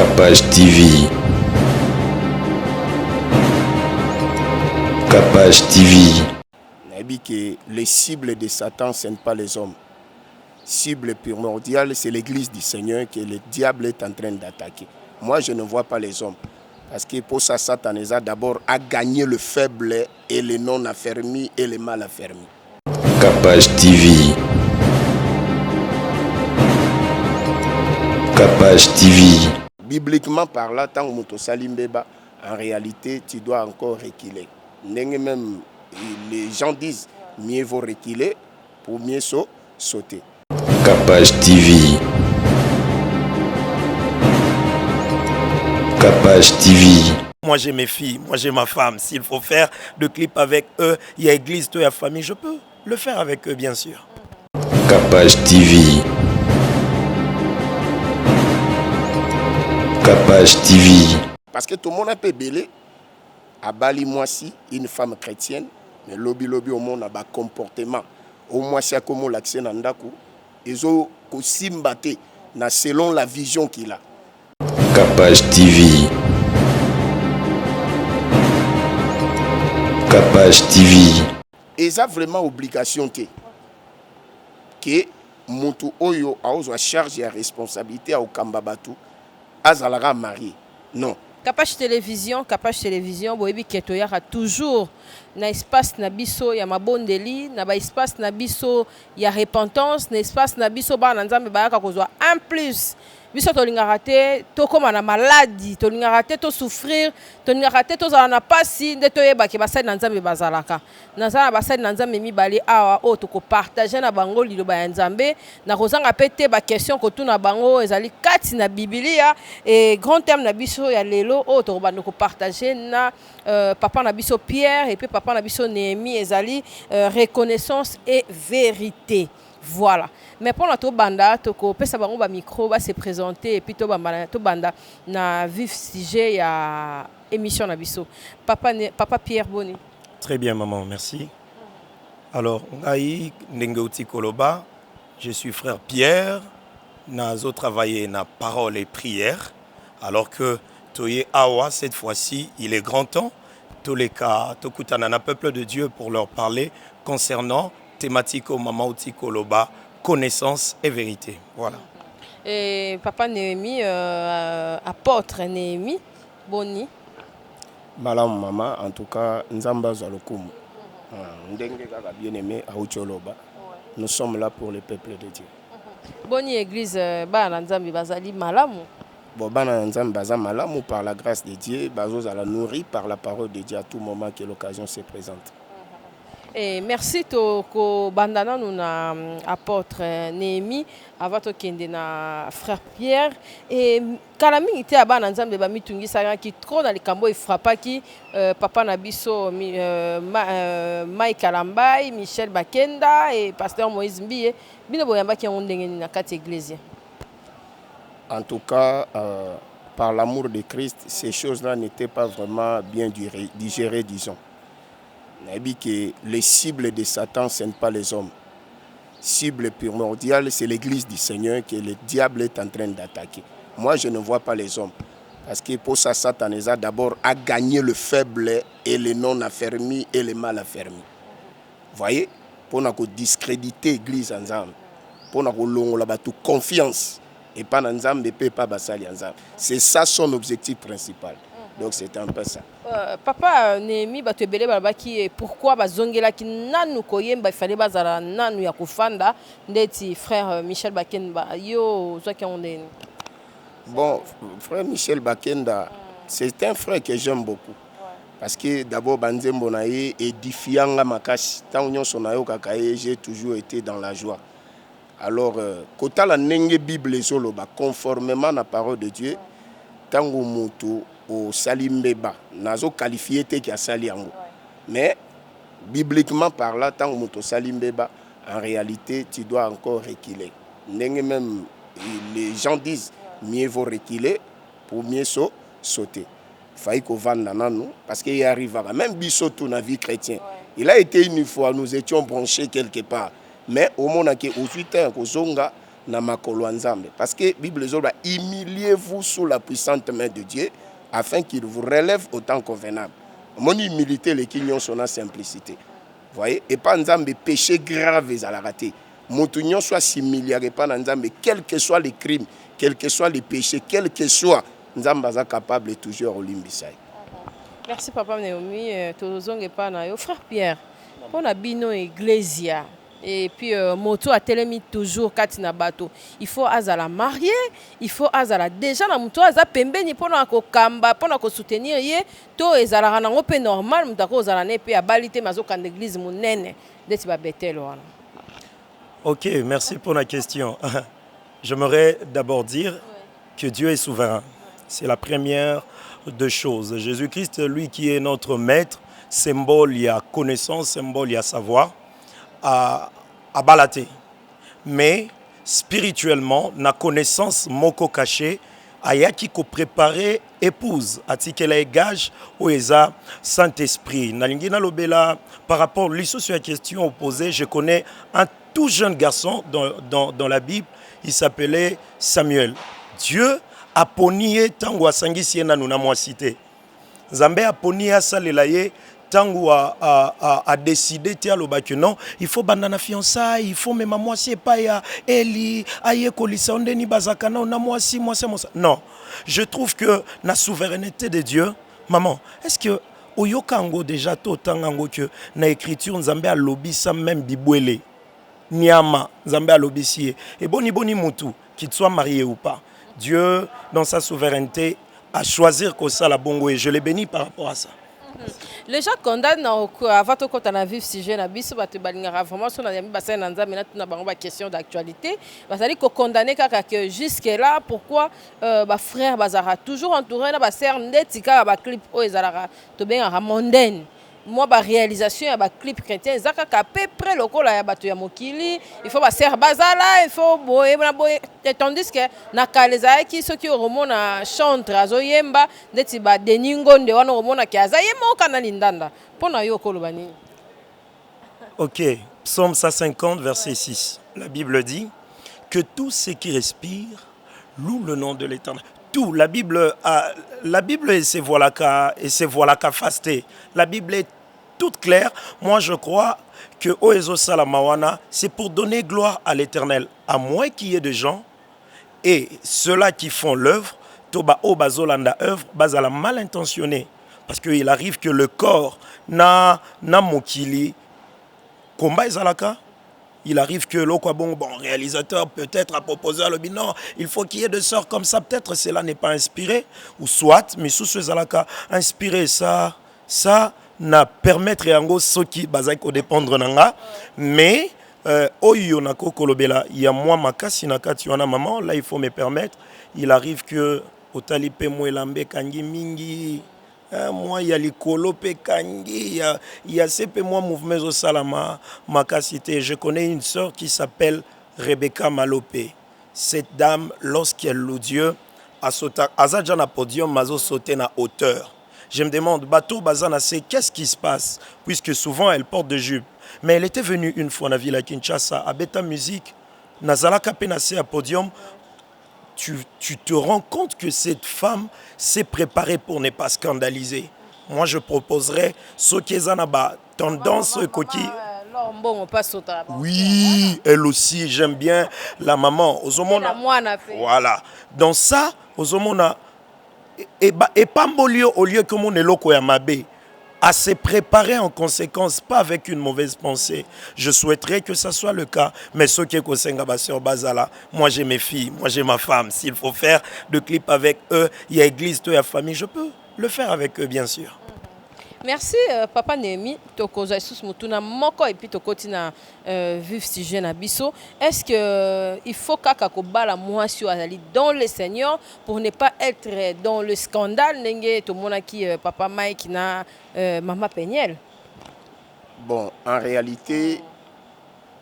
Capage TV. Capage TV. Que les cibles de Satan, ce n'est pas les hommes. Cible primordiale, c'est l'église du Seigneur que le diable est en train d'attaquer. Moi, je ne vois pas les hommes. Parce que pour ça, Satan a d'abord à gagner le faible et le non affermi et le mal affermi. Capage TV. Capage TV. Bibliquement parlant, tant que tu salimbeba, en réalité, tu dois encore reculer. Même les gens disent mieux vaut reculer pour mieux sauter. Capage TV. Capage TV. Moi j'ai mes filles, moi j'ai ma femme. S'il faut faire de clips avec eux, il y a église, il y a famille, je peux le faire avec eux bien sûr. Capage TV. Capage TV. Parce que tout le monde a pu belé. À Bali, moi si, une femme chrétienne, mais lobby au monde a un comportement. Au moins, c'est comme l'accès dans Ndaku. Ils ont aussi mbatté selon la vision qu'il a. Capage TV. Capage TV. Et ça vraiment obligation que Moutou Oyo a charge et responsabilité au Kambabatu, Azalara marié. Non. Capage télévision, boyebi keto yaka toujours na espace na biso ya mabondeli, na ba espace na biso ya repentance, na espace na biso ba na nzambe ba yaka kozwa en plus. Biso tolingaka te tokoma na maladie, tolingaka te to souffrir, tolingaka te tozala na pasi nde toyebaki basali na nzambe bazalaka. Nazala na basali na nzambe mibale awa o toko partager na bango liloba ya nzambe, na kozanga pe te ba question kotuna bango ezali kati na Biblia et grand terme na biso ya lelo o toko bando ko partager na papa na biso Pierre et puis papa na biso Néhémie ezali reconnaissance et vérité. Voilà. Mais pour notre banda, toko pesa bango ba micro va se présenter et puis to banda na vif sujet ya émission na biso. Papa Pierre Boni. Très bien maman, merci. Alors, ngai ndengeuti koloba, je suis frère Pierre, nazo travaillé na parole et prière alors que toye awa cette fois-ci, il est grand temps tous les cas tokutana na peuple de Dieu pour leur parler concernant thématique au Mama Outi Koloba, connaissance et vérité. Voilà. Et papa Néhémie, apôtre Néhémie, Boni. Malam maman, en tout cas, Nzamba Zalokoum. Ndenge kaka bien aimé à Ucholoba. Nous sommes là pour le peuple de Dieu. Boni église bana Nzambe bazali malamu. Bon bana Nzambe baza malamu par la grâce de Dieu, bazo la nourrir par la parole de Dieu à tout moment que l'occasion se présente. Et merci to bandana nous na apôtre Néhémie avant to kende na frère Pierre et kalami ite abana nzambe ba mitungisa ki trop dans les cambo il frappa qui papa na biso Mike Kalambai, Michel Bakenda et pasteur Moïse Mbiye bino boyamba ki ondenge na kati église. En tout cas par l'amour de Christ, ces choses-là n'étaient pas vraiment bien digérées, disons. Que les cibles de Satan, ce n'est pas les hommes. Cible primordiale, c'est l'église du Seigneur que le diable est en train d'attaquer. Moi, je ne vois pas les hommes. Parce que pour ça, Satan a d'abord à gagner le faible et le non affermi et le mal affermi. Vous voyez? Pour nous discréditer l'église ensemble. Pour nous avoir confiance. Et pas ensemble, mais pas basali ensemble. C'est ça son objectif principal. Donc c'est un peu ça. Papa Néhémie bato ebele balabaki pourquoi bazongela ki nanu koyemba ifale bazala nanu ya kufanda ndeti frère Michel Bakenda yo zwaki ondeni. Bon, frère Michel Bakenda, c'est un frère que j'aime beaucoup. Parce que d'abord banzembo na ye édifiant nga makashi tant nyon sonayo kakaye j'ai toujours été dans la joie. Alors kota la nenge Bible ezoloba conformément à la parole de Dieu tango mutu au salimbeba nazo qualifié te qui a sali yango mais bibliquement parlant tant que salimbeba en réalité tu dois encore reculer. Même les gens disent mieux vaut reculer pour mieux sauter. Faille qu'on vende nous parce qu'il arrivera même biso tout na vie chrétien. Il a été une fois nous étions branchés quelque part mais au moment que au 8 ans kozonga na makolo ya Nzambe. Parce que Bible zoba humiliez-vous sous la puissante main de Dieu afin qu'il vous relève au temps convenable. Mon humilité les qui sont na simplicité. Voyez, et pas Nzambe péché grave et à la raté. Motu soit s'humilier pas Nzambe, quels que soient les crimes, quels que soient les péchés, quel que soit Nzambe est capable toujours au limbisai. Merci papa Naomi, tozonge pa na yo frère Pierre. Pour la bino Iglesia et puis moto a telemi toujours katina bato. Il faut azala marié, il faut azala déjà na moto aza pembeni pona ko kamba, pona ko soutenir ye, to ezala rango pe normal mutako ozala ne pe abalite mazoka d'église munene deti ba betelo wana. Ok, merci pour la question. J'aimerais d'abord dire que Dieu est souverain. C'est la première des choses. Jésus-Christ, lui qui est notre maître, symbole, il y a connaissance, symbole, il y a savoir, à balater. Mais spirituellement, la connaissance moko caché, ayaki ko préparer épouse, atikela gage ou eza Saint-Esprit. Nalingina lobela par rapport à sur la question opposée, je connais un tout jeune garçon dans la Bible, il s'appelait Samuel. Dieu a ponié tango asangisi na nuna moi cité. Zambé a ponié salela ye tango a décidé tia lobaki non, il faut bandana fiançailles, il faut même moi c'est pas ya Eli aye kolisa ondeni bazakana na moi si moi c'est moi. Non, je trouve que la souveraineté de Dieu, maman, est-ce que oyokango déjà to tangango que na écriture Nzambe a lobby ça même bibwele. Niama, Nzambe a lobby et boni mutu, qu'il soit marié ou pas. Dieu, dans sa souveraineté, a choisi que ça la bongo et je l'ai béni par rapport à ça. Les gens condamnent avant tout quand on a vu ce sujet na biso ba te balingara vraiment sur na yami bassin na Nzambe na tuna bango ba question d'actualité. Ba sali ko condamner kaka que jusque là pourquoi ba frère bazara toujours entouré na ba sœur ndeti ka ba clip o ezalaka to ben mondaine. Moi ba réalisation ya ba clip chrétien zaka ka peu près lokola ya bato ya mokili il faut ba ser bazala il faut boye na boye tandis que na kaleza ki soki romona chantre azoyemba ndeti ba deningonde wana romona ki azayema okana lindanda pona yo koloba nini. OK, Psaume 150 verset 6. La Bible dit que tout ce qui respire loue le nom de l'Éternel. Tout, la Bible et ses voilà qu'a fasté. La Bible est toute claire. Moi, je crois que Oezo Salamawana, c'est pour donner gloire à l'Éternel. À moins qu'il y ait des gens, et ceux-là qui font l'œuvre, Toba Obazolanda œuvre, Bazala mal intentionné. Parce qu'il arrive que le corps na mokili, combat Ezalaka. Il arrive que le réalisateur peut-être a proposé à l'objet, non, il faut qu'il y ait des sorts comme ça, peut-être cela n'est pas inspiré, ou soit, mais sous ce zalaka, inspiré ça n'a permettre à ceux qui bazako dépendre nanga, mais oyo nako kolobela, il y a moi makasi nakati wana maman, là il faut me permettre, il arrive que otalipe mwelambe kangi mingi. Moi, il y a les colopé kangi, il y a ces moi mouvements au salama, ma cité. Je connais une sœur qui s'appelle Rebecca Malopé. Cette dame, lorsqu'elle loue Dieu, a sauté à podium, mazo sauté na hauteur. Je me demande, bateau bazana, c'est qu'est-ce qui se passe, puisque souvent elle porte de jupe. Mais elle était venue une fois dans la ville à Kinshasa, à Beta Music, Nazala Kapenase à podium. Tu te rends compte que cette femme s'est préparée pour ne pas scandaliser. Moi, je proposerais ce qui est tendance coquille. Oui, elle aussi, j'aime bien la maman. Voilà. Dans ça, et pas au lieu que mon éloko ya mabe. À se préparer en conséquence, pas avec une mauvaise pensée. Je souhaiterais que ça soit le cas. Mais ce qui est Kosenga Basseur Bazala, moi j'ai mes filles, moi j'ai ma femme. S'il faut faire de clips avec eux, il y a église, il y a famille, je peux le faire avec eux, bien sûr. Merci papa Némi tokoza sous mutuna moko et puis tokoti na vivre si jeune abisso. Est-ce que il faut kaka ko bala mwasi azali dans le Seigneur pour ne pas être dans le scandale nenge to monaki papa Mike na maman Peniel? Bon, en réalité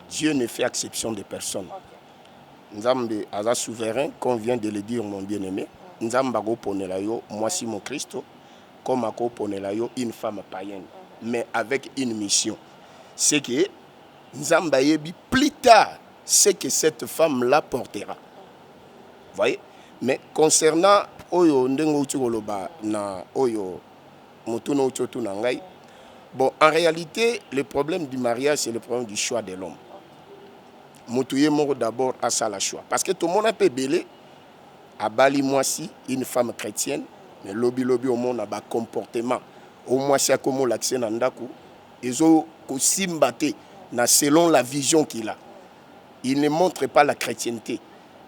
Dieu ne fait exception de personne. Nzambe aza souverain comme vient de le dire mon bien-aimé. Nzamba go ponela yo mwasi mon Christo. Comme à Ponelayo, une femme païenne, mais avec une mission. C'est que Nzambayebi plus tard, ce que cette femme-là portera. Vous voyez? Mais concernant Oyo Ndengo Tcholoba na Oyo Motuno Tchotu Nangai, bon, en réalité, le problème du mariage, c'est le problème du choix de l'homme. Moutouye Moro d'abord a ça la choix. Parce que tout le monde a pu belé, à Bali Moisi, une femme chrétienne, mais lobby au monde a un comportement. Au moins, c'est comme l'accès Nandaku. Ils ont simbate selon la vision qu'il a. Il ne montre pas la chrétienté.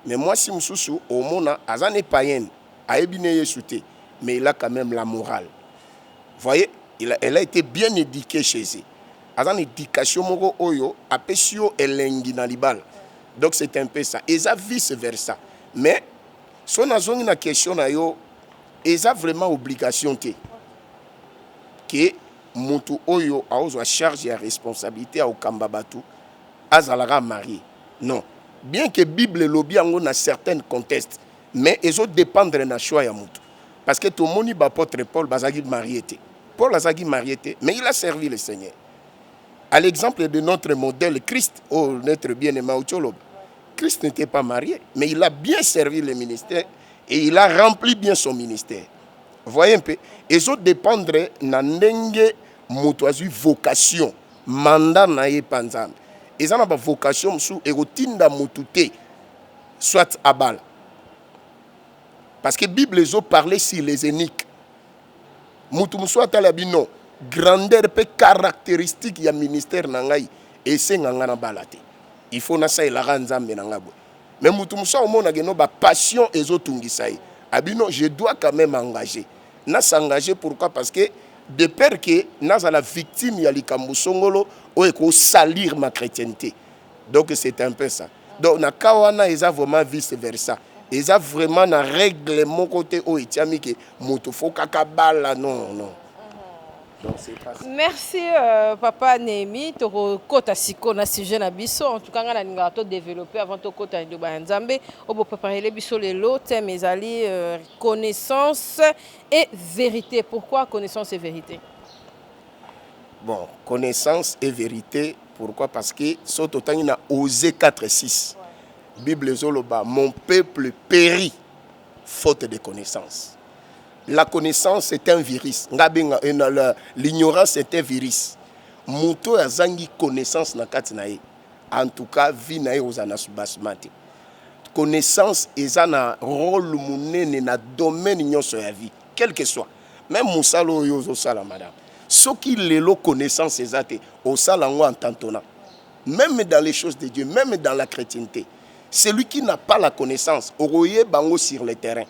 Mais moi, si je au monde, Azan est païen, mais il a quand même la morale. Vous voyez, elle a été bien éduquée chez eux. Azan éducation moko oyo apesio elengi na libala. Donc c'est un peu ça. Et ça vice versa. Mais si on a une question na yo, ils ont vraiment obligation que mutu oyo a ozo charge et responsabilité au kambabatu azalara marié. Non. Bien que Bible lobby en a certains contestes, mais ils ont dépendre na choix ya mutu. Parce que tout le monde ba apôtre Paul bazagi marié. Paul azagi marié, mais il a servi le Seigneur. À l'exemple de notre modèle Christ, notre bien-aimé Ocholoba, Christ n'était pas marié, mais il a bien servi le ministère et il a rempli bien son ministère. Vous voyez un peu? Ils ont dépendre de la vocation, mandat na panzam. Ils ont une vocation sous erotinda mutute, soit à balle. Parce que la Bible les a parlé sur les éniques. Mutum soit à la bino. Grandeur et caractéristique du ministère nangai et c'est ngana balate. Il faut na ça la ranzambe nangabo. Mais mutumsa au monde a ba passion et zotungisai. Abino je dois quand même engager. Na s'engager pourquoi? Parce que de peur que na la victime ya likambo songolo o eko salir ma chrétienté. Donc c'est un peu ça. Donc na kawana ils a vraiment vice versa. Ils a vraiment na règlement côté o itiami que mutu fo kakabala non. Donc, merci papa Némi toko kota siko na sujet na biso en tout cas nga na ninga to développer avant to kota ndo ba nzambe obo préparer les biso lelo thème ezali connaissance et vérité. Pourquoi connaissance et vérité? Bon, connaissance et vérité, pourquoi? Parce que soto tangi na Osée 4:6. Bible zoloba mon peuple périt faute de connaissance. La connaissance est un virus. L'ignorance est un virus. Muto azangi connaissance na kati na ye. En tout cas, vie na ye ozana subasmate. Connaissance ezana rôle munene na domaine nyonso ya vie, quel que soit. Même musalo yozo sala madame. Ce qui lelo connaissance ezate au salango en tantona. Même dans les choses de Dieu, même dans la chrétienté. Celui qui n'a pas la connaissance, oroye bango sur le terrain.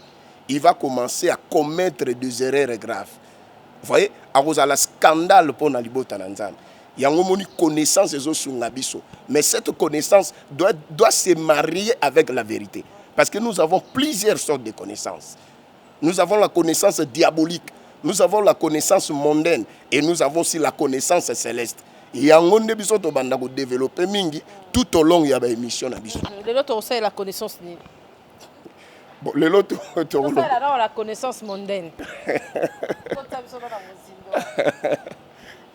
Il va commencer à commettre des erreurs graves. Vous voyez, à cause de la scandale pour Nalibota Nanzan. Il y a une connaissance mais cette connaissance doit se marier avec la vérité. Parce que nous avons plusieurs sortes de connaissances. Nous avons la connaissance diabolique, nous avons la connaissance mondaine et nous avons aussi la connaissance céleste. Il y a un développer mingi tout au long de l'émission. L'autre c'est la connaissance. Bon, l'autre, la connaissance mondaine.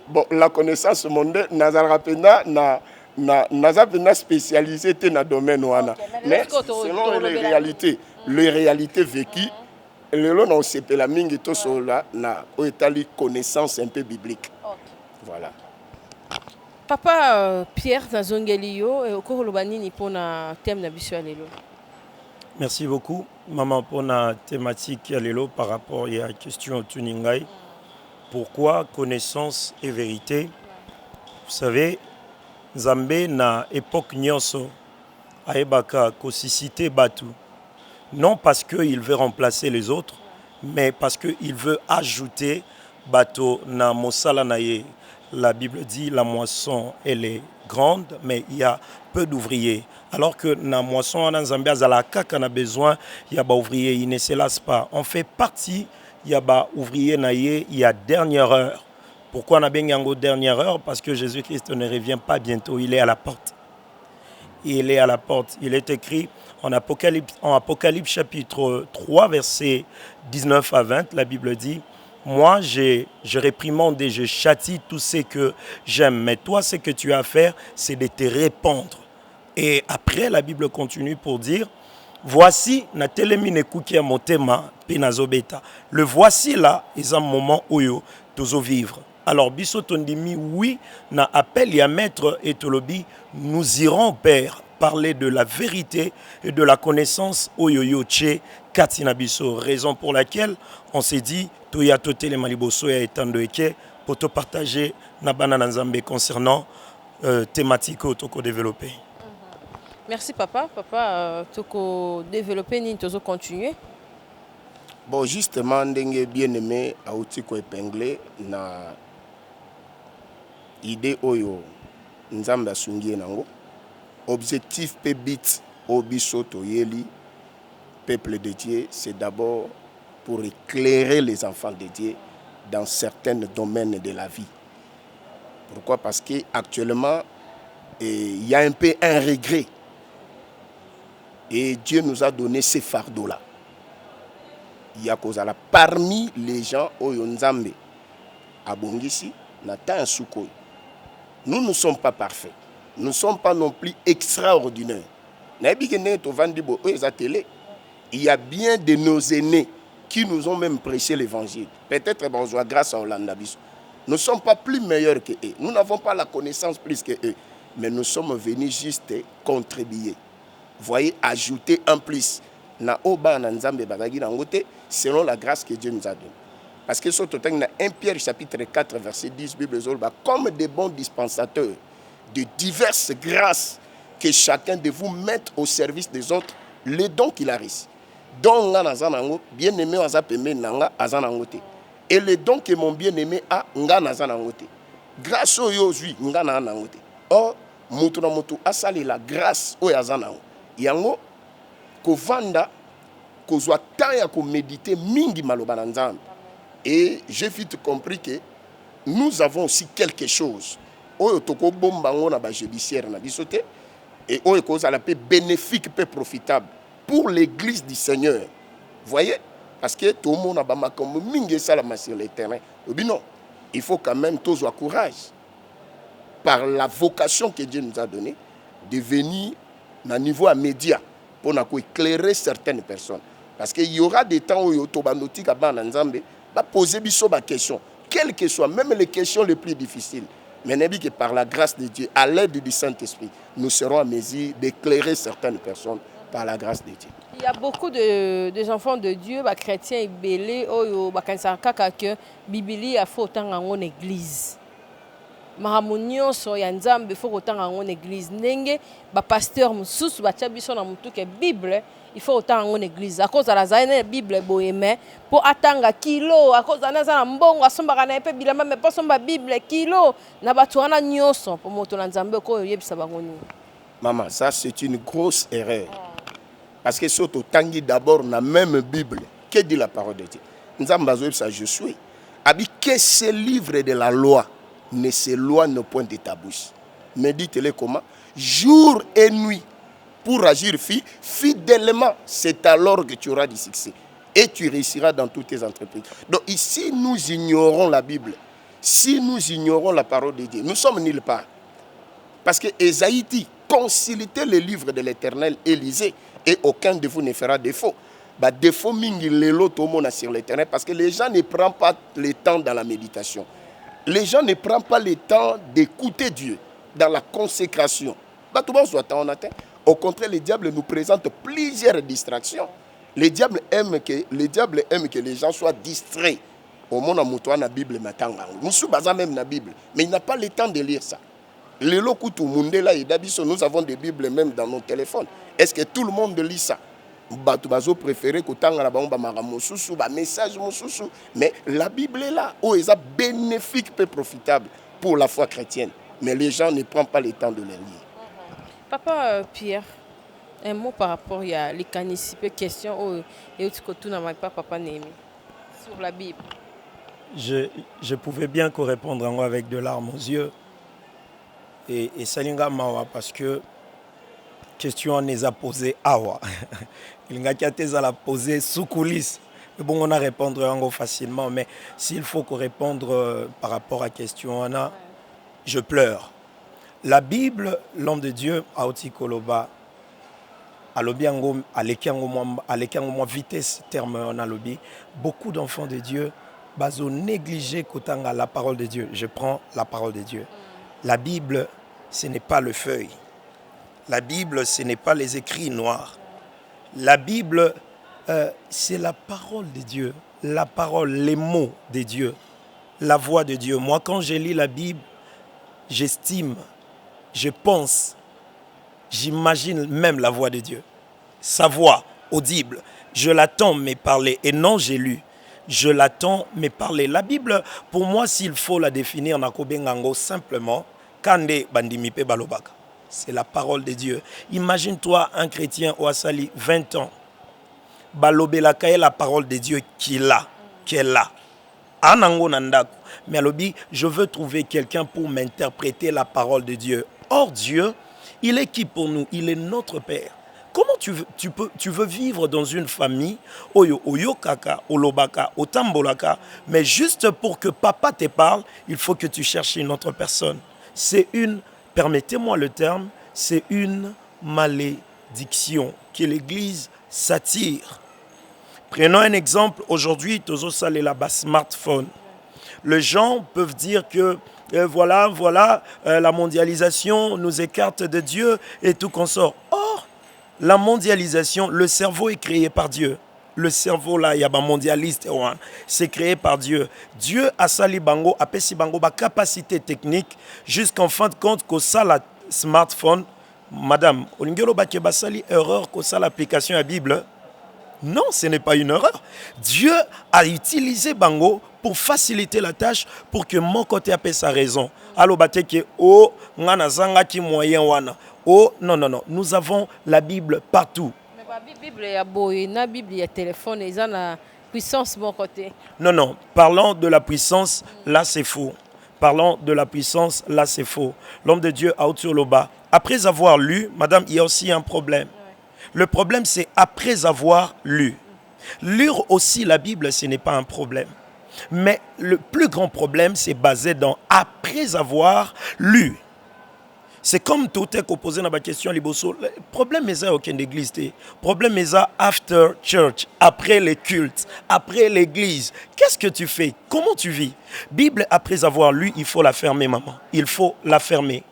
Bon, la connaissance mondaine, n'a spécialisé dans le domaine. Mais selon les réalités vécues, on sait que la mingi to sola na connaissance un peu biblique. Voilà. Papa Pierre Nazongelio et Okorolobani pour na thème na biso lelo. Merci beaucoup, maman, pour la thématique Yalelo par rapport à la question Tuningai. Pourquoi connaissance et vérité? Vous savez, Zambé na époque nyonso aebaka kosisité batu. Non parce qu'il veut remplacer les autres, mais parce qu'il veut ajouter bato na mosala naye. La Bible dit la moisson elle est grande, mais il y a peu d'ouvriers. Alors que dans la moisson en Zambie, on a besoin, il y a des ouvriers, ils ne se lassent pas. On fait partie, il y a des ouvriers, il y a dernière heure. Pourquoi on a bien une dernière heure? Parce que Jésus-Christ ne revient pas bientôt, il est à la porte. Il est à la porte. Il est écrit en Apocalypse chapitre 3, versets 19 à 20, la Bible dit: moi, je réprimande et je châtie tout ce que j'aime. Mais toi, ce que tu as à faire, c'est de te répandre. Et après, la Bible continue pour dire, voici, na telemine kukia motema pinazobeta. Le voici là, est un moment où yo tozo vivre. Alors, biso tondimi, oui, na appel ya maître et tolobi, nous irons, Père, parler de la vérité et de la connaissance oyoyo tche katina biso. Raison pour laquelle on s'est dit, toya tote le maliboso ya etando eke, pour te partager na bana nzambe concernant thématique toko développer. Merci papa. Papa, toko développer ni tozo continuer. Bon, justement, ndenge bien aimé a outi ko épinglé na idée oyo nzambe asungie nango. Objectif pebit obiso toyeli peuple de Dieu, c'est d'abord pour éclairer les enfants de Dieu dans certains domaines de la vie. Pourquoi? Parce qu'actuellement, il y a un peu un regret. Et Dieu nous a donné ces fardeaux-là. Il y a cause à la parmi les gens oyo nzambe abongisi nata suko. Nous ne sommes pas parfaits. Nous ne sommes pas non plus extraordinaires. Il y a bien de nos aînés qui nous ont même prêché l'évangile. Peut-être grâce à Hollande. Nous ne sommes pas plus meilleurs que eux. Nous n'avons pas la connaissance plus que eux. Mais nous sommes venus juste contribuer. Voyez, ajouter un plus. Selon la grâce que Dieu nous a donnée. Parce que sur 1 Pierre chapitre 4 verset 10, Bible comme des bons dispensateurs de diverses grâces que chacun de vous mette au service des autres les dons qu'il a reçus. Donc, bien aimé et les dons que mon bien aimé a, grâce au yozui, or, mutu asali la grâce au yazanango. Yango, kovanda, kozwa taya ko méditer mingi maloba nzambe. Et j'ai vite compris que nous avons aussi quelque chose. Oyo toko bombango na ba judiciaire na bisote et oyo koza la paix bénéfique, paix profitable pour l'église du Seigneur. Voyez, parce que tout le monde a ba comme mingi salama sur le terrain. Non, il faut quand même tous avoir courage par la vocation que Dieu nous a donnée de venir à niveau à média pour éclairer certaines personnes. Parce qu'il y aura des temps où il y va poser des questions, quelles que soient, même les questions les plus difficiles. Mais que par la grâce de Dieu, à l'aide du Saint-Esprit, nous serons à mesure d'éclairer certaines personnes par la grâce de Dieu. Il y a beaucoup de enfants de Dieu, chrétiens et belés, que Bibli a fait autant en église. Maramunyo so ya nzambe faut autant en église. Nenge ba pasteur mususu ba chabiso na mutu ke Bible il faut autant en église. À cause de la zaine Bible boyeme pour atanga kilo à cause na za mbongo asomba na epe bilama mais pas somba Bible kilo na batu wana nyoso pour moto na nzambe ko yebisa bangoni. Maman, ça c'est une grosse erreur. Parce que surtout tangi d'abord na même Bible. Que dit la parole de Dieu? Nzamba zo ça je suis. Abi que ce livre de la loi ne s'éloigne point de ta bouche. Médite-le comment? Jour et nuit pour agir fidèlement. C'est alors que tu auras du succès. Et tu réussiras dans toutes tes entreprises. Donc ici, nous ignorons la Bible. Si nous ignorons la parole de Dieu, nous sommes nulle part. Parce que Ésaïe dit, consultez le livre de l'Éternel et lisez, et aucun de vous ne fera défaut. Bah, défaut mingi lelo tout le monde sur le terrain parce que les gens ne prennent pas le temps dans la méditation. Les gens ne prennent pas le temps d'écouter Dieu dans la consécration. Au contraire, le diable nous présente plusieurs distractions. Le diable aime que les gens soient distraits. Au monde en la Bible, nous sommes même la Bible, mais il n'a pas le temps de lire ça. Nous avons des Bibles même dans nos téléphones. Est-ce que tout le monde lit ça? Préféré message mais la Bible est là où elle est bénéfique et profitable pour la foi chrétienne, mais les gens ne prennent pas le temps de les lire. Papa Pierre, un mot par rapport à les questions et papa Némi sur la Bible. Je pouvais bien répondre avec de larmes aux yeux et Salinga Mawa parce que question on les a posées awa. Il n'y a qu'à la poser sous coulisses. Mais bon, on a répondre facilement. Mais s'il faut qu'on réponde par rapport à la question, je pleure. La Bible, l'homme de Dieu, Aoti Koloba, alobiango, alekiango vitesse terme en alobi, beaucoup d'enfants de Dieu, bazo négligé kotanga la parole de Dieu. Je prends la parole de Dieu. La Bible, ce n'est pas le feuille. La Bible, ce n'est pas les écrits noirs. La Bible, c'est la parole de Dieu. La parole, les mots de Dieu. La voix de Dieu. Moi, quand je lis la Bible, j'estime, je pense, j'imagine même la voix de Dieu. Sa voix audible. Je l'attends mais parler. Et non, j'ai lu. Je l'attends mais parler. La Bible, pour moi, s'il faut la définir, nakobengango simplement, kande bandimipe balobaka. C'est la parole de Dieu. Imagine-toi un chrétien au Asali, 20 ans. Balobelaka est la parole de Dieu qu'il a. Anango nandako. Mais alobi, je veux trouver quelqu'un pour m'interpréter la parole de Dieu. Or Dieu, il est qui pour nous? Il est notre Père. Comment tu veux vivre dans une famille, oyo kaka, olobaka, otambolaka, mais juste pour que papa te parle, il faut que tu cherches une autre personne. C'est une, permettez-moi le terme, c'est une malédiction que l'Église s'attire. Prenons un exemple. Aujourd'hui, Tozo Salé là-bas, smartphone. Les gens peuvent dire que voilà, la mondialisation nous écarte de Dieu et tout consort. Or, la mondialisation, le cerveau est créé par Dieu. Le cerveau là, il y a un mondialiste, c'est créé par Dieu. Dieu a sali bango, a pesi bango, ba capacité technique, jusqu'en fin de compte, que ça, la smartphone, madame, olingelo ba ke basali erreur, que ça, l'application à Bible. Non, ce n'est pas une erreur. Dieu a utilisé Bango pour faciliter la tâche, pour que mon côté appelle sa raison. Alors, oh, moyen wana. Oh, non. Nous avons la Bible partout. Mais la Bible, il y a la Bible, il y a téléphone, il y a la puissance de mon côté. Non. Parlons de la puissance, là c'est faux. Parlons de la puissance, là c'est faux. L'homme de Dieu, Aoutioloba, après avoir lu, madame, il y a aussi un problème. Le problème, c'est après avoir lu. Lire aussi la Bible, ce n'est pas un problème. Mais le plus grand problème, c'est basé dans après avoir lu. C'est comme tout est opposé dans ma question, Liboso. Le problème est aucune église. Le problème est after church, après les cultes, après l'église. Qu'est-ce que tu fais? Comment tu vis? Bible, après avoir lu, il faut la fermer, maman. Il faut la fermer.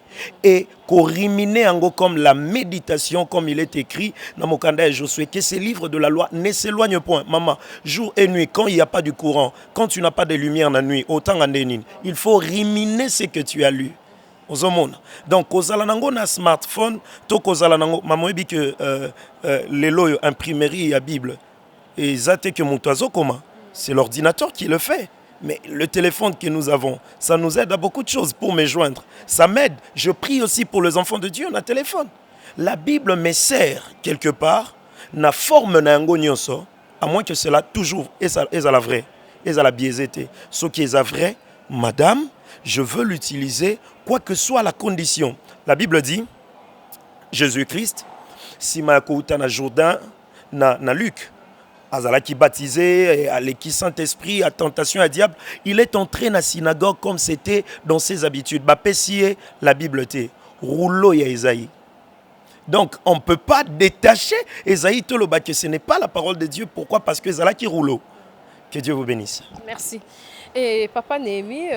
Et qu'oriminer en comme la méditation, comme il est écrit dans Mokanda et Josué, que ces livres de la loi ne s'éloignent point. Maman, jour et nuit, quand il n'y a pas de courant, quand tu n'as pas de lumière la nuit, autant en dénine, il faut riminer ce que tu as lu. Donc, kozala nango na smartphone, to kozala nango, maman dit que les lois imprimerie à Bible, et zate que mon oiseau comment, c'est l'ordinateur qui le fait. Mais le téléphone que nous avons, ça nous aide à beaucoup de choses pour me joindre. Ça m'aide. Je prie aussi pour les enfants de Dieu, on a téléphone. La Bible me sert quelque part, na forme na yango nyonso, à moins que cela toujours est à la vraie, est à la biaisité. Ce qui est à vrai, madame, je veux l'utiliser, quoi que soit la condition. La Bible dit, Jésus-Christ, si ma kouta na Jourdain, na Luc, Azalaki baptisé, Aleki Saint-Esprit, à tentation à diable, il est entré dans la synagogue comme c'était dans ses habitudes. Bapessier, la Bible t'est. Rouleau ya Esaïe. Donc, on ne peut pas détacher Esaïe Toloba, que ce n'est pas la parole de Dieu. Pourquoi? Parce que Zalaki rouleau. Que Dieu vous bénisse. Merci. Et Papa Némi,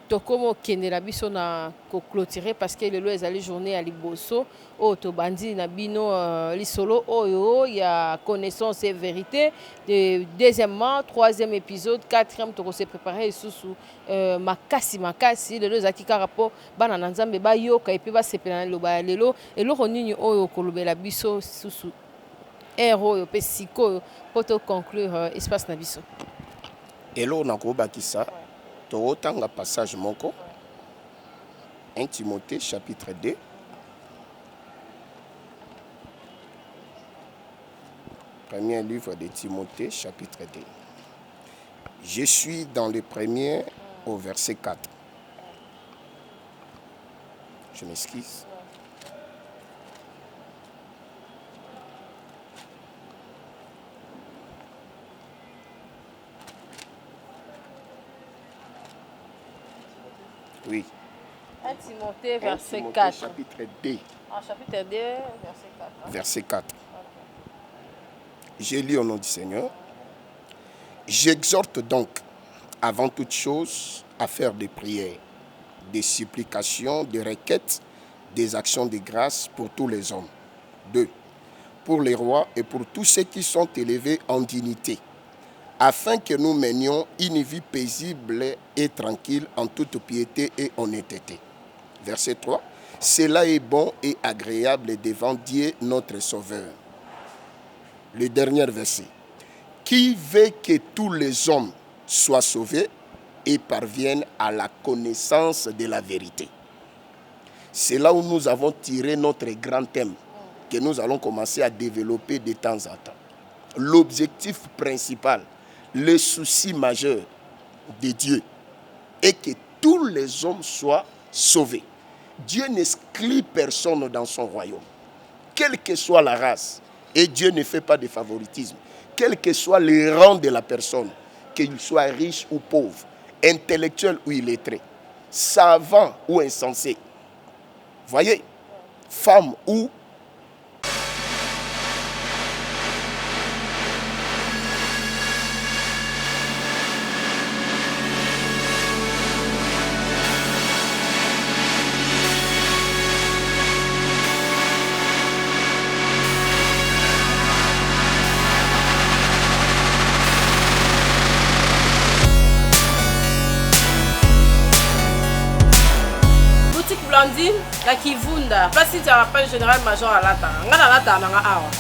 tokomo kende la biso na ko clôturer parce que le ezali journée à liboso o to bandi na bino lisolo oyo ya connaissance et vérité. Deuxièmement, troisième épisode, quatrième to se préparer sous makasi le ezaki karapo bana na nzambe ba yoka et puis ba sepela lo ba lelo et lo nini oyo kolobela biso sous héros pe siko poto conclure espace na biso. Elo nakobakisa totanga passage moko 1 Timothée chapitre 2 premier livre de Timothée chapitre 2. Je suis dans le premier au verset 4. Je m'excuse. Oui. 1 Timothée, 1 verset Timothée, 4. chapitre 2, Chapitre 2, verset 4. verset 4. J'ai lu au nom du Seigneur. J'exhorte donc, avant toute chose, à faire des prières, des supplications, des requêtes, des actions de grâce pour tous les hommes. 2. Pour les rois et pour tous ceux qui sont élevés en dignité, afin que nous menions une vie paisible et tranquille en toute piété et honnêteté. Verset 3. Cela est bon et agréable devant Dieu notre Sauveur. Le dernier verset. Qui veut que tous les hommes soient sauvés et parviennent à la connaissance de la vérité. C'est là où nous avons tiré notre grand thème que nous allons commencer à développer de temps en temps. L'objectif principal, le souci majeur de Dieu est que tous les hommes soient sauvés. Dieu n'exclut personne dans son royaume, quelle que soit la race. Et Dieu ne fait pas de favoritisme. Quel que soit le rang de la personne, qu'il soit riche ou pauvre, intellectuel ou illettré, savant ou insensé. Voyez, femme ou Blandine, la Kivunda, pas si tu as pas le général major à l'ata. On a l'ata à awa.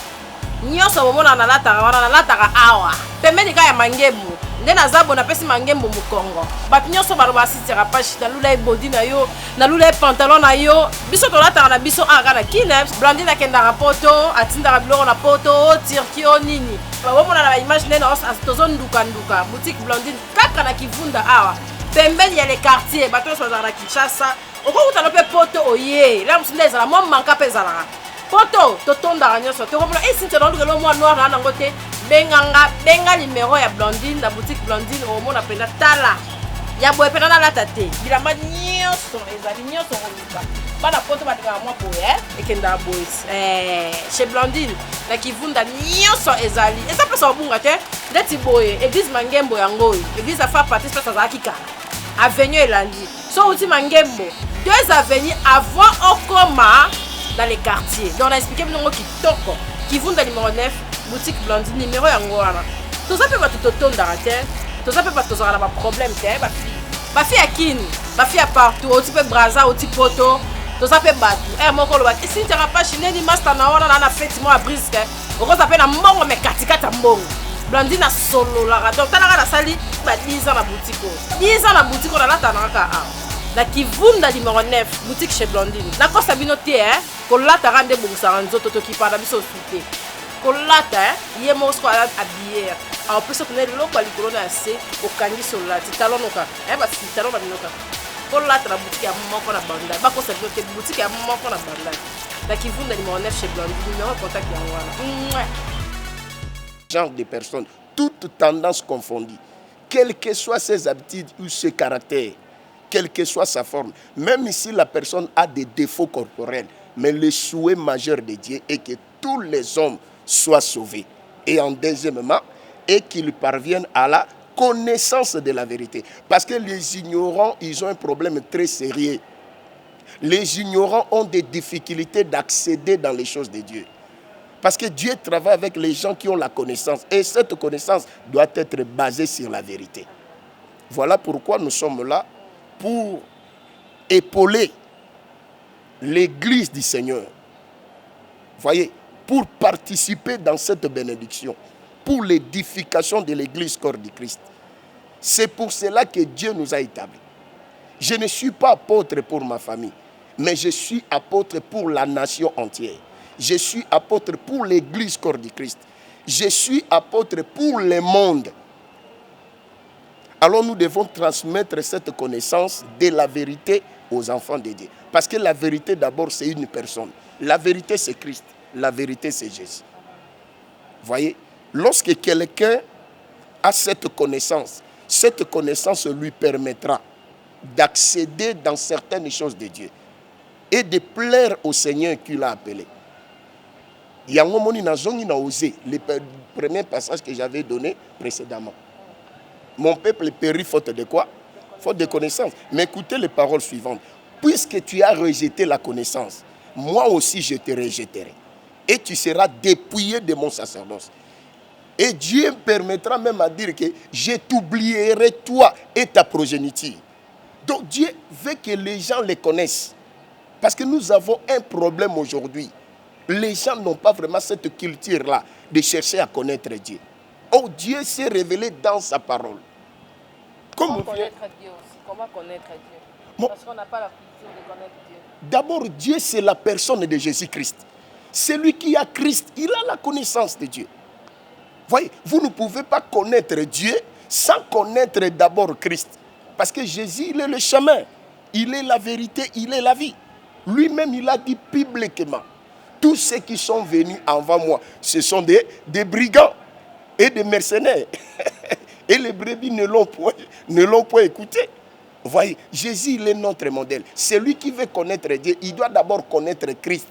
Nyonso bomona na lata wana na lata ka awa. Pembeni ka ya mangembu. Nde na zabo na pesi mangembu mu Congo. Ba nyonso baloba si tu as pas chita lula body na yo, na lula pantalon na yo. Biso to lata na biso aka na kine. Blandine akenda ka poto, atinda ka biloko na poto, tirkio nini. Ba bomona na image nena os tozon nduka. Boutique Blandine kaka na Kivunda awa. Pembeni ya les quartiers, bato so za na Kinshasa. Okokuta no pe poto oye la musinde ezala mo manka pe ezalaka poto totonda nyonso tokomona esi tena ndukelo mwa noir na nango te benga numéro ya Blandine na boutique Blandine omona pena tala ya boye pena na lata te bilamba nyonso ezali nyonso koluka bana poto batikaka mwa boye ekenda boye chez Blandine na Kivunda nyonso ezali eza pesa obunga te ndeti boye église mangembo yango église afa partie pesa azalaki kala avenue elandi so uti mangembo 2 avenues avant Okoma dans les quartiers. Donc on a expliqué que Kitoko, Kivunda numéro 9, boutique Blandine numéro yango wana. Tout ça peut pas tout tonda terre, tout ça peut pas tout avoir problème terre, ba fille à kin, ba fille à partout, au type braza, au type poto, tout ça peut battre. Eh mon kolo bat. Si tu n'as pas chiné ni master na wana na fête moi à brisque, on va s'appeler na mbongo mais katikata mbongo. Blandine a solo la donc tala la sali ba 10 ans na boutique. 10 ans na boutique on a la tanaka a. La Kivunda numéro 9, boutique chez Blandine. La costa binoté, kolata rande bongsa nzoto to ki para biso soute. Kolata, yé mo sko habillé. En plus on est loko ali corona assez au kangi sola, ti talon noka. Ba ti talon ba binoka. Kolata la boutique ya moko na banda. Ba costa binoté boutique ya moko na banda. La Kivunda numéro 9 chez Blandine, numéro contact ya wana. Genre de personnes, toutes tendances confondues, quelles que soient ses habitudes ou ses caractères, quelle que soit sa forme, même si la personne a des défauts corporels, mais le souhait majeur de Dieu est que tous les hommes soient sauvés. Et en deuxièmement, et qu'ils parviennent à la connaissance de la vérité. Parce que les ignorants, ils ont un problème très sérieux. Les ignorants ont des difficultés d'accéder dans les choses de Dieu. Parce que Dieu travaille avec les gens qui ont la connaissance. Et cette connaissance doit être basée sur la vérité. Voilà pourquoi nous sommes là pour épauler l'église du Seigneur. Voyez, pour participer dans cette bénédiction, pour l'édification de l'église corps du Christ. C'est pour cela que Dieu nous a établis. Je ne suis pas apôtre pour ma famille, mais je suis apôtre pour la nation entière. Je suis apôtre pour l'église corps du Christ. Je suis apôtre pour le monde. Alors nous devons transmettre cette connaissance de la vérité aux enfants de Dieu. Parce que la vérité d'abord c'est une personne. La vérité c'est Christ. La vérité c'est Jésus. Voyez, lorsque quelqu'un a cette connaissance lui permettra d'accéder dans certaines choses de Dieu et de plaire au Seigneur qui l'a appelé. Yango moni nazongi na osé, le premier passage que j'avais donné précédemment. Mon peuple périt faute de quoi? Faute de connaissance. Mais écoutez les paroles suivantes. Puisque tu as rejeté la connaissance, moi aussi je te rejetterai. Et tu seras dépouillé de mon sacerdoce. Et Dieu me permettra même à dire que je t'oublierai toi et ta progéniture. Donc Dieu veut que les gens les connaissent. Parce que nous avons un problème aujourd'hui. Les gens n'ont pas vraiment cette culture-là de chercher à connaître Dieu. Oh, Dieu s'est révélé dans sa parole. Comment connaître Dieu aussi? Comment connaître Dieu? Parce qu'on n'a pas la culture de connaître Dieu. D'abord, Dieu, c'est la personne de Jésus-Christ. Celui qui a Christ, il a la connaissance de Dieu. Voyez, vous ne pouvez pas connaître Dieu sans connaître d'abord Christ. Parce que Jésus, il est le chemin. Il est la vérité, il est la vie. Lui-même, il a dit publiquement. Tous ceux qui sont venus avant moi, ce sont des brigands et des mercenaires. Et les brebis ne l'ont point écouté. Vous voyez, Jésus, il est notre modèle. Celui qui veut connaître Dieu, il doit d'abord connaître Christ.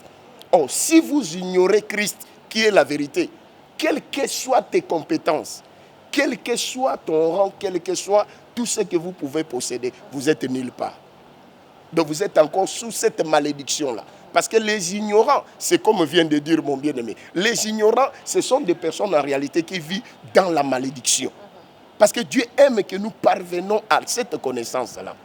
Oh, si vous ignorez Christ, qui est la vérité, quelles que soient tes compétences, quel que soit ton rang, quel que soit tout ce que vous pouvez posséder, vous êtes nulle part. Donc vous êtes encore sous cette malédiction-là. Parce que les ignorants, c'est comme vient de dire mon bien-aimé, les ignorants, ce sont des personnes en réalité qui vivent dans la malédiction. Parce que Dieu aime que nous parvenons à cette connaissance-là.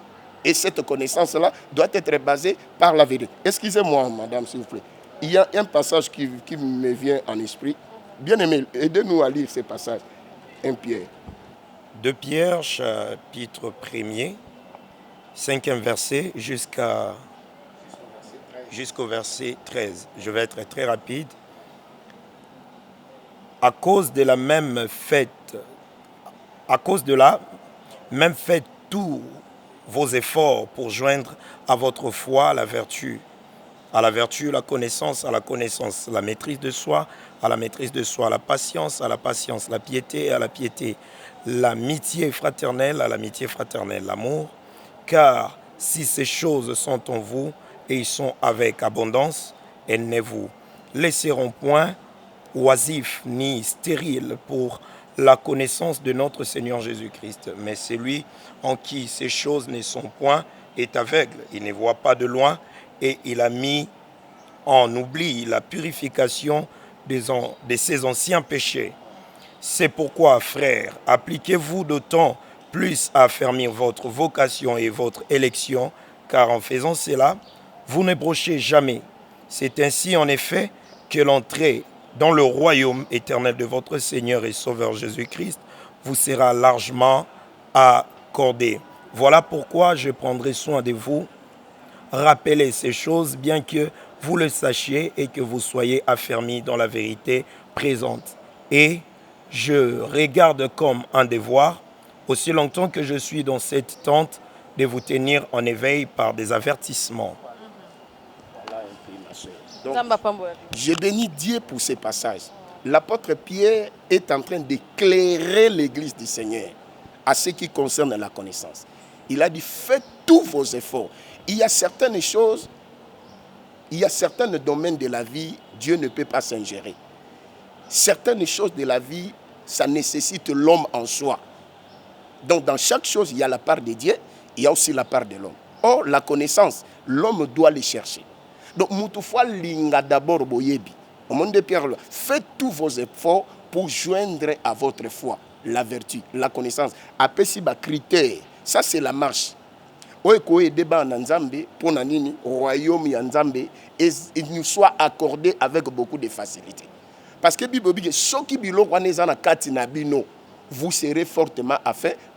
Et cette connaissance-là doit être basée par la vérité. Excusez-moi, madame, s'il vous plaît. Il y a un passage qui me vient en esprit. Bien-aimé, aidez-nous à lire ce passage. 1 Pierre. 2 Pierre, chapitre 1er, 5e verset jusqu'au verset 13. Je vais être très rapide. À cause de la même fête, faites tous vos efforts pour joindre à votre foi la vertu. À la vertu, la connaissance, à la connaissance, la maîtrise de soi, à la maîtrise de soi, la patience, à la patience, la piété, à la piété, l'amitié fraternelle, à l'amitié fraternelle, l'amour. Car si ces choses sont en vous et ils sont avec abondance, elles ne vous laisseront point oisifs ni stériles pour la connaissance de notre Seigneur Jésus-Christ. Mais celui en qui ces choses ne sont point est aveugle. Il ne voit pas de loin et il a mis en oubli la purification de ses anciens péchés. C'est pourquoi, frères, appliquez-vous d'autant plus à affermir votre vocation et votre élection, car en faisant cela, vous ne brochez jamais. C'est ainsi en effet que l'entrée dans le royaume éternel de votre Seigneur et Sauveur Jésus-Christ vous sera largement accordée. Voilà pourquoi je prendrai soin de vous. Rappelez ces choses, bien que vous le sachiez et que vous soyez affermis dans la vérité présente. Et je regarde comme un devoir, aussi longtemps que je suis dans cette tente, de vous tenir en éveil par des avertissements. Donc, je bénis Dieu pour ces passages. L'apôtre Pierre est en train d'éclairer l'église du Seigneur à ce qui concerne la connaissance. Il a dit, faites tous vos efforts. Il y a certaines choses, il y a certains domaines de la vie, Dieu ne peut pas s'ingérer. Certaines choses de la vie, ça nécessite l'homme en soi. Donc dans chaque chose, il y a la part de Dieu, il y a aussi la part de l'homme. Or, la connaissance, l'homme doit les chercher. Donc, Moutoufoua Linga d'abord Boyebi. Au monde de Pierre, faites tous vos efforts pour joindre à votre foi la vertu, la connaissance. Après, si bas critères, ça c'est la marche. Oekoe débat en Nzambe pour nanini royaume ya Nzambe et il nous soit accordé avec beaucoup de facilité. Parce que Bible dit ceux qui bilo kwaneza na kati na bino vous serez fortement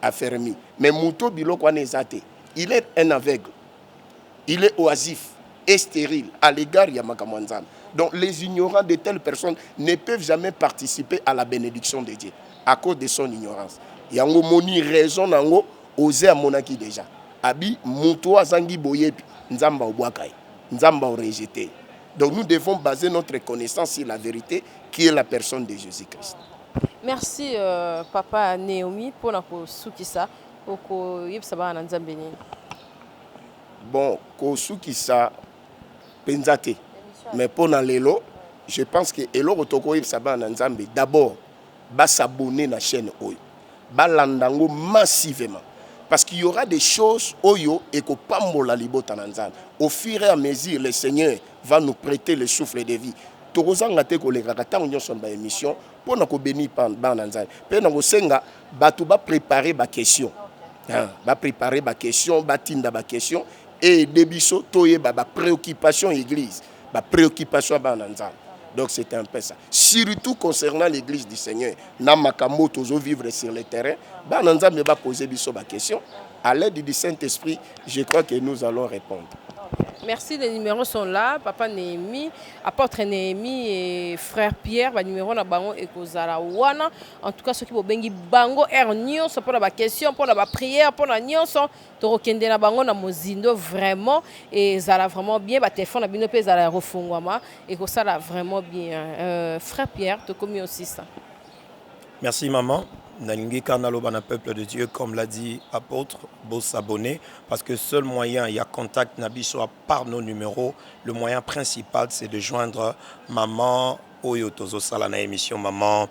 affermis. Mais Mouto bilo kwanezate, il est un aveugle. Il est oisif et stérile à l'égard de Yamakamwanzam. Donc les ignorants de telles personnes ne peuvent jamais participer à la bénédiction de Dieu à cause de son ignorance. Yango moni raison nango osé à monaki déjà. Abi muto azangi boyebi nzamba obwakai nzamba o rejeté. Donc nous devons baser notre connaissance sur la vérité qui est la personne de Jésus-Christ. Merci papa Naomi pour na ko sukisa oko yebsa ba na nzambe ni. bon kosukisa penza te mais mpona lelo je pense que eloko tokoyebisa bana nzambe d'abord basabonner na chaîne oyo balanda yango massivement parce qu'il y aura des choses oyo ekopambola libota na nzambe au fur et à mesure le Seigneur va nous prêter le souffle de vie tokozanga te kolekaka ntango nyonso na baémission mpona kobénir bana nzambe mpe na kosenga bato bapréparer baquestion bapréparer baquestion batinda baquestion et debiso toyeba bapréoccupation église bapréoccupation bana nzambe. Donc c'est un peu ça. Surtout concernant l'église du Seigneur. Dans makambo tozo vivre sur le terrain, bana nzambe va poser biso ba question. À l'aide du Saint-Esprit, je crois que nous allons répondre. Merci, les numéros sont là. Papa Néhémie, apôtre Néhémie et frère Pierre, les numéros na bango et kozala wana. En tout cas, ceux qui vont bengi bango er nyonso pour la question, pour la prière, pour la nyonso, to kende na bango na mozindo vraiment et zala vraiment bien. Ba téléphone na bino pe zala refungwama et que ça là vraiment bien. Frère Pierre, to commis aussi ça. Merci maman. Nalingi Kanaloba na peuple de Dieu, comme l'a dit apôtre, beau s'abonner, parce que seul moyen, il y a contact Nabiso par nos numéros. Le moyen principal, c'est de joindre maman Oyo Tozo Salana émission, maman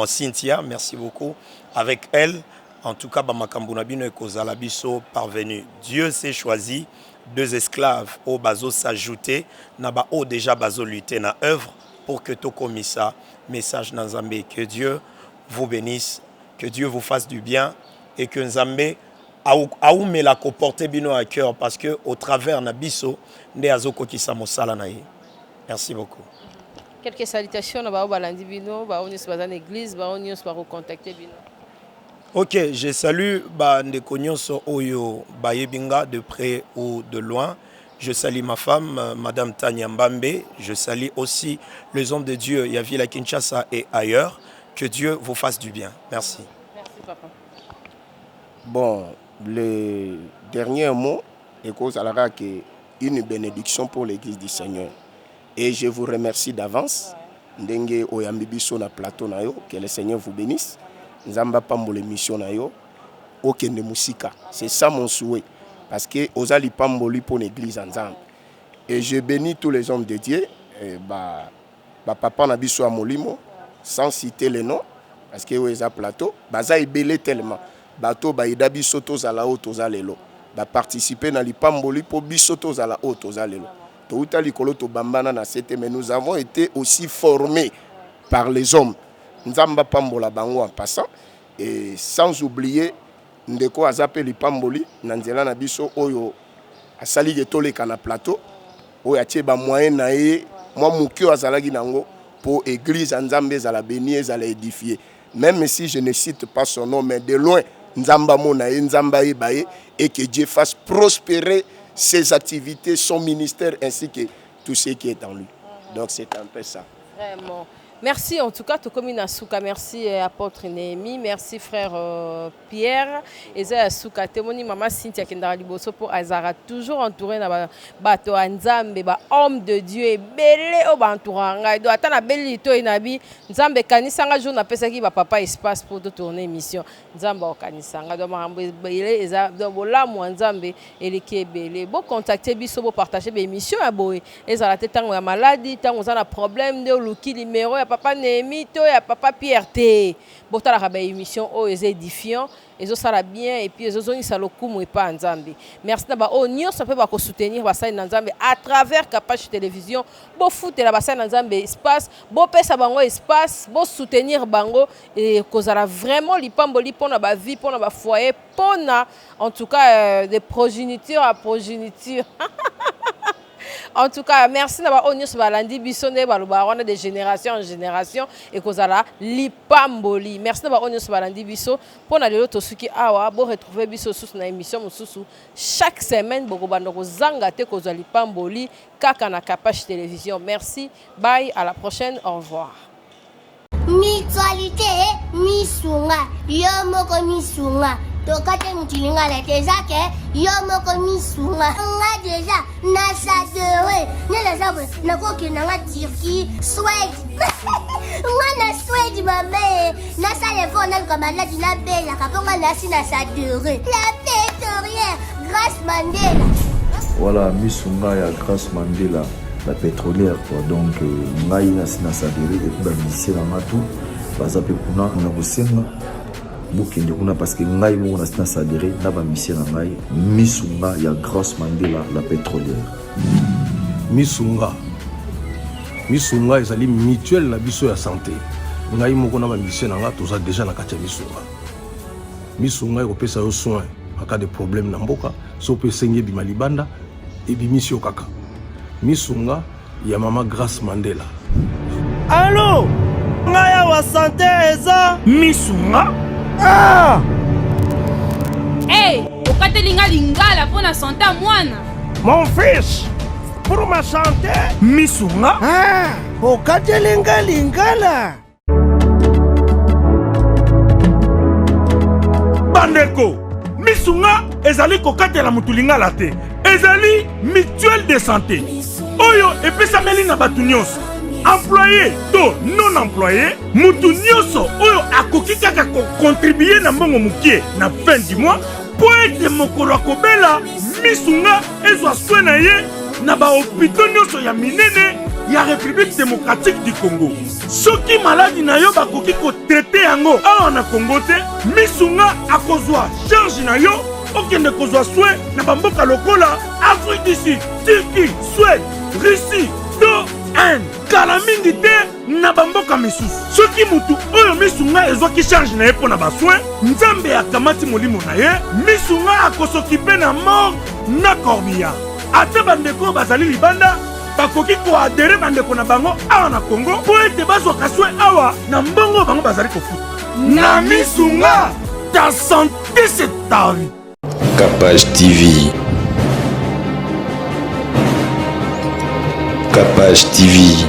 Cynthia, merci beaucoup. Avec elle, en tout cas, Bamakambu Nabino et Kozala Biso parvenu. Dieu s'est choisi deux esclaves au bazo s'ajouter, naba o déjà bazo lutter na œuvre pour que to komisa message dans Zambé. Que Dieu vous bénisse. Que Dieu vous fasse du bien et que Nzambe aoume la porter bino à cœur parce que au travers nabiso ne azoko ki samosala na ye. Merci beaucoup. Quelques salutations na ba balandi bino, ba oni se bazana église, ba oni se ba recontacter bino. OK, je salue ba ndeko nyonso oyo ba yebinga de près ou de loin. Je salue ma femme, Madame Tania Mbambe. Je salue aussi les hommes de Dieu, Yavila Kinshasa et ailleurs. Que Dieu vous fasse du bien. Merci. Merci, papa. Bon, le dernier mot est une bénédiction pour l'église du Seigneur. Et je vous remercie d'avance. Ndenge oyambibiso na plateau na yo, que le Seigneur vous bénisse. Nzamba pambo l'émission na yo, okende musika. C'est ça mon souhait. Parce que ozali pamboli pour l'église ensemble. Et je bénis tous les hommes de Dieu. Et papa na biso a molimo. Sans citer les noms, parce que vous avez plateau, baza ebele tellement. Bateau baïda bisoto zala o tozalelo. Ba participer na lipamboli pour bisoto zala o tozalelo. Touta likolo to bambana na sete, mais nous avons été aussi formés par les hommes. Nzamba pambola bango en passant et sans oublier ndeko azape lipamboli nanzela na biso oyo asali getoleka na plateau oyo atie ba moyen na ye moi mukio azalaki nango pour l'église Nzambe zala bénie zala édifier. Même si je ne cite pas son nom, mais de loin, Nzamba Monae, Nzamba Ebaye, et que Dieu fasse prospérer ses activités, son ministère, ainsi que tout ce qui est en lui. Donc c'est un peu ça. Vraiment. Merci en tout cas, Tokomi Nasuka. Merci apôtre Néhémie. Merci frère Pierre. Eza Asuka. Témoni maman Cynthia Kendara Liboso pour Azara. Toujours entouré na bato Nzambe, ba homme de Dieu et belé au bantouranga. Do atana beli to inabi. Nzambe kanisanga jour na pesa ki ba papa espace pour de tourner émission. Nzambe o kanisanga do marambo belé eza do bolamu Nzambe eleki belé. Bo contacter biso bo partager be émission ya boy. Ezala tetango ya maladie, tango za na problème de luki numéro papa Néhémie, ya papa Pierre T. Botala ka ba émission o les édifiants, ezo sala bien et puis ezo zoni salokumu et pas Nzambe. Merci na ba o nyo ça peut ba ko soutenir ba sa Nzambe à travers Kapach télévision. Bo foot la ba sa Nzambe espace, bo pesa bango espace, bo soutenir bango et kozala vraiment lipamboli pona ba vie, pona ba foyer, pona en tout cas des progénitures à progéniture. En tout cas, merci d'avoir onios balandi bisonné balubarona de génération en génération et kozala lipamboli. Merci d'avoir onios balandi biso pour na lelo tosuki awa bo retrouver biso sous na émission mususu chaque semaine boko bandoko zanga te kozala lipamboli kaka na Kapach télévision. Merci, bye, à la prochaine, au revoir. Mutualité misunga yomoko misunga tokate mutilinga la tezake yomoko misunga nga déjà na sadere ne la sabre na koki na Turquie Suède nga na Suède maman na sale fona comme la dina bella kaponga na si na sadere la pétorière grâce Mandela. Voilà, Misunga ya Grace Mandela, la pétrolière quoi. Donc ngai na s'adhérer et puis ba musicien na tout baza pe kuna na kosenga bokende kuna parce que ngai mo na s'adhérer na ba musicien na ngai Misunga ya Grace Mandela, la pétrolière. Misunga ezali mutuelle na biso ya santé. Ngai moko na ba musicien na nga toza déjà na kati ya Misunga ekopesa yo soin en cas de problème na mboka so pe sengi bima libanda et bimisio kaka. Misunga ya mama Grace Mandela. Allô, ngaya wa santé eza Misunga. Ah! Hey, okatelinga lingala pour na santé mwana. Mon fils, pour ma santé Misunga. Ah, okatelinga lingala. Bandeko, Misunga ezali kokatela mutu lingala te. Ezali mutuelle de santé. Oyo epesameli na batu nyonso. Employé to non employé, mutu nyonso oyo akoki kaka ko contribuer na mbongo mukie na fin du mois po ete mokolo akobela Misunga ezwa soin na ye na ba hôpitaux nyonso ya minene ya République démocratique du Congo. Soki maladi na yo bakoki ko traiter yango awa na Congo te, Misunga akozwa charge na yo okende kozwa soin na bamboka lokola Afrique du Sud, Turquie, Suède, Russie, to Inde. Kala mingi te na bamboka misusu. Soki mutu oyo Misunga ezwaki charge na ye mpo na basoin, Nzambe akamati molimo na ye, Misunga akosokipe na mort na corbillard. Ate bandeko bazali libanda bakoki koadere bandeko na bango awa na Congo po ete bazwaka soin awa na mbongo bango bazali kofuta. Na Misunga, ta santé c'est ta vie. Capage TV. Capage TV.